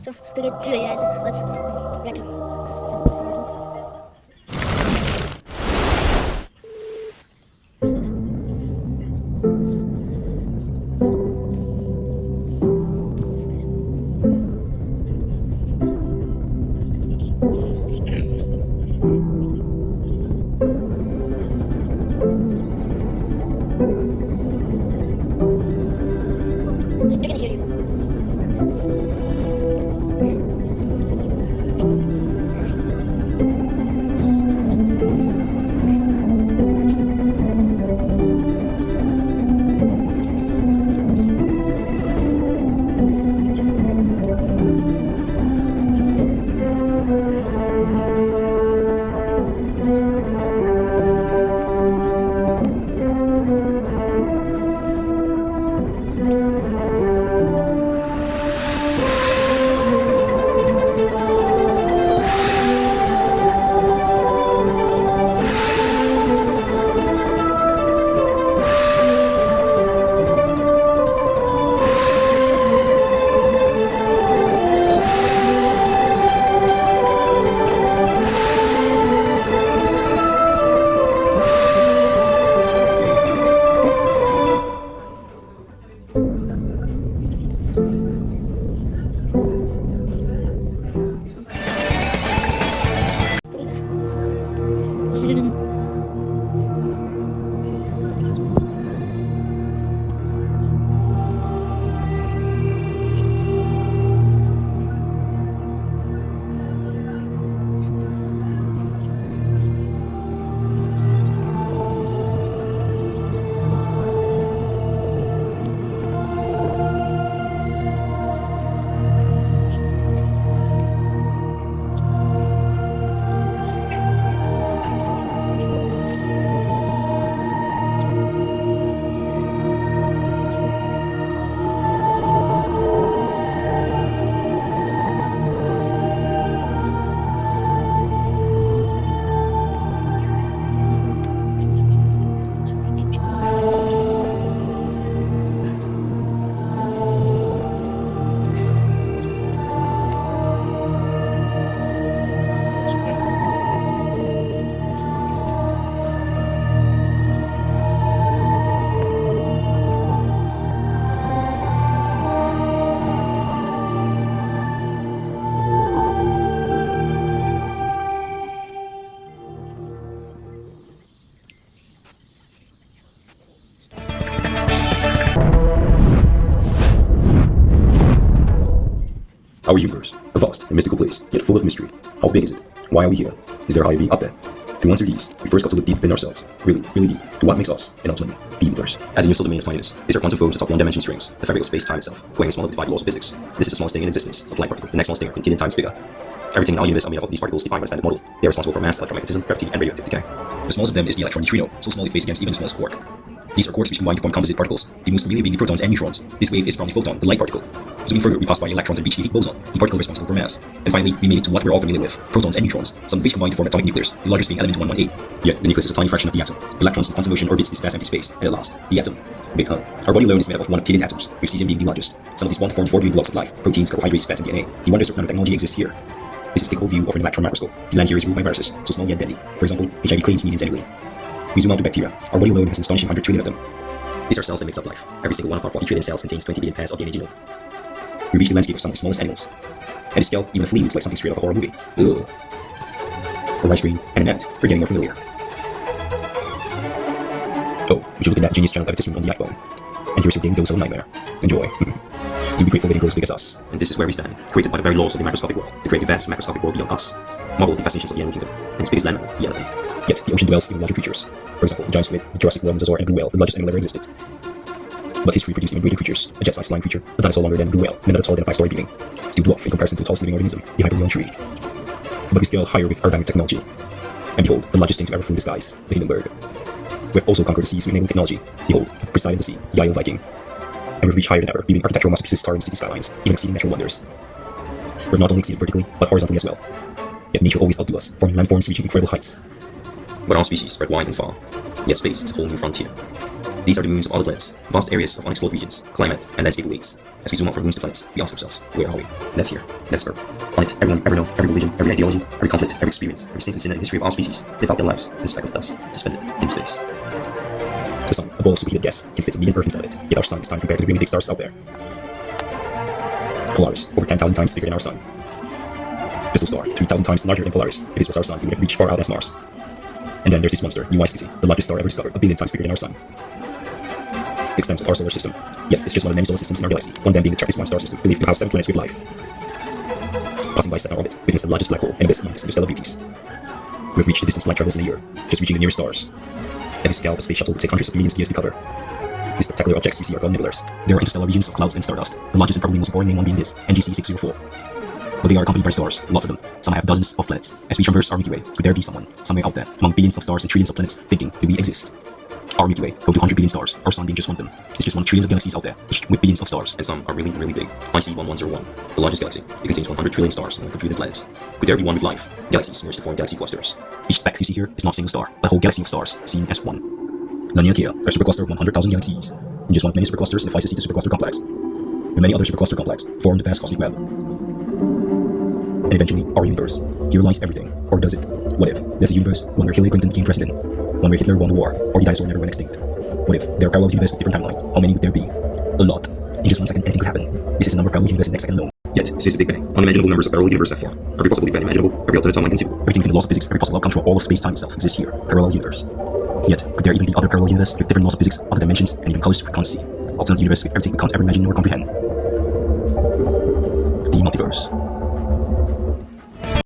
So to get to it, let's write it. They can hear you. Our universe, a vast and mystical place, yet full of mystery. How big is it? Why are we here? Is there a higher being up there? To answer these, we first got to look deep within ourselves, really, really deep, to what makes us, and ultimately, the universe. At the universal domain of tinyness, these are quantum foes atop one-dimension strings, the fabric of space-time itself, playing small defied laws of physics. This is the smallest thing in existence, a light particle. The next smallest thing are quintillion times bigger. Everything in our universe are made up of these particles defined by the standard model. They are responsible for mass, electromagnetism, gravity, and radioactive decay. The smallest of them is the electron neutrino, so small it weighs against even the smallest quark. These are quarks which combine to form composite particles, the most familiar being the protons and neutrons. This wave is from the photon, the light particle. Zooming further, we pass by electrons and reach the Higgs boson, the particle responsible for mass. And finally, we made it to what we're all familiar with, protons and neutrons, some of which combine to form atomic nucleus, the largest being element 118. Yet, the nucleus is a tiny fraction of the atom. The electrons in quantum motion orbits this vast empty space, and at last, the atom. Big, huh? Our body alone is made up of 1 octillion atoms, with cesium being the largest. Some of these bonds form 4 building blocks of life, proteins, carbohydrates, fats, and DNA. The wonders of nanotechnology exist here. This is the whole view of an electron microscope. The land here is ruled by viruses, so small yet deadly. For example, HIV claims millions annually. We zoom out to bacteria. Our body alone has an astonishing 100 trillion of them. These are cells that makes up life. Every single one of our 40 trillion cells contains 20 billion pairs of DNA genome. We reach the landscape of some of the smallest animals. At this scale, even a flea looks like something straight out of a horror movie. Ugh. For rice green and an ant, we're getting more familiar. Oh, would you look at that genius channel advertisement on the iPhone? And here's your daily dose of a nightmare. Enjoy. Do be grateful that it grows big as us. And this is where we stand, created by the very laws of the microscopic world, the great vast macroscopic world beyond us. Marvel at the fascinations of the animal kingdom, and its biggest animal, the elephant. Yet, the ocean dwells even larger creatures. For example, the giant squid, the Jurassic worm, the Zazor, and blue whale, the largest animal ever existed. But history produced even greater creatures, a jet-sized flying creature, a dinosaur longer than a blue whale, and another taller than a 5-story building. Still dwarf in comparison to the tallest living organism, the Hyperion tree. But we scale higher with aerodynamic technology. And behold, the largest thing to ever flew the skies, the Hindenburg. We've also conquered the seas with naval technology. Behold, Poseidon the sea, the Isle Viking. And we've reached higher than ever, building architectural masterpieces towering city skylines, even exceeding natural wonders. We've not only exceeded vertically, but horizontally as well. Yet nature always outdo us, forming landforms reaching incredible heights. But our species spread wide and far, yet space is a whole new frontier. These are the moons of all the planets, vast areas of unexplored regions, climate, and landscape awaits. As we zoom out from moons to planets, we ask ourselves, where are we? That's here. That's Earth. On it, everyone ever know, every religion, every ideology, every conflict, every experience, every saint and sinner in the history of our species live out their lives in a speck of dust, suspended in space. The sun, a ball of superheated gas, can fit a million Earth inside it, yet our sun is tiny compared to the really big stars out there. Polaris, over 10,000 times bigger than our sun. Crystal star, 3,000 times larger than Polaris. If this was our sun, it would have reached far out as Mars. And then there's this monster, UI-60, the largest star ever discovered, a billion times bigger than our sun. The extent of our solar system. Yes, it's just one of many solar systems in our galaxy, one of them being the TRAPPIST-1 star system, believed to have 7 planets with life. Passing by 7 orbits, witness the largest black hole and abyss among the interstellar beauties. We have reached the distance light travels in a year, just reaching the nearest stars. At this scale, a space shuttle would take hundreds of millions of years to cover. These spectacular objects you see are called nebulas. They are interstellar regions of clouds and stardust, the largest and probably most boring name one being this, NGC 604. But they are accompanied by stars, lots of them. Some have dozens of planets. As we traverse our Milky Way, could there be someone, somewhere out there, among billions of stars and trillions of planets, thinking, do we exist? Our Milky Way, home to 100 billion stars, our sun being just one of them. It's just one of trillions of galaxies out there, each with billions of stars, and some are really, really big. IC 1101, the largest galaxy. It contains 100 trillion stars and 1 trillion planets. Could there be one with life? Galaxies merge to form galaxy clusters. Each speck you see here is not a single star, but a whole galaxy of stars, seen as one. Laniakea, a supercluster of 100,000 galaxies, and just one of many superclusters in the 5 supercluster complex. The many other supercluster complexes form the vast cosmic web. And eventually, our universe. Here lies everything. Or does it? What if there's a universe, one where Hillary Clinton became president, one where Hitler won the war, or the dinosaur never went extinct? What if there are parallel universes with different timeline? How many would there be? A lot. In just 1 second, anything could happen. This is the number of parallel universes next second known. Yet, since the Big Bang, unimaginable numbers of parallel universes have formed. Every possible event imaginable, every alternate timeline conceivable. Everything within the laws of physics, every possible outcome throughout all of space-time itself exists here. Parallel universe. Yet, could there even be other parallel universes with different laws of physics, other dimensions, and even colors we can't see? Alternate universe with everything we can't ever imagine nor comprehend. The multiverse.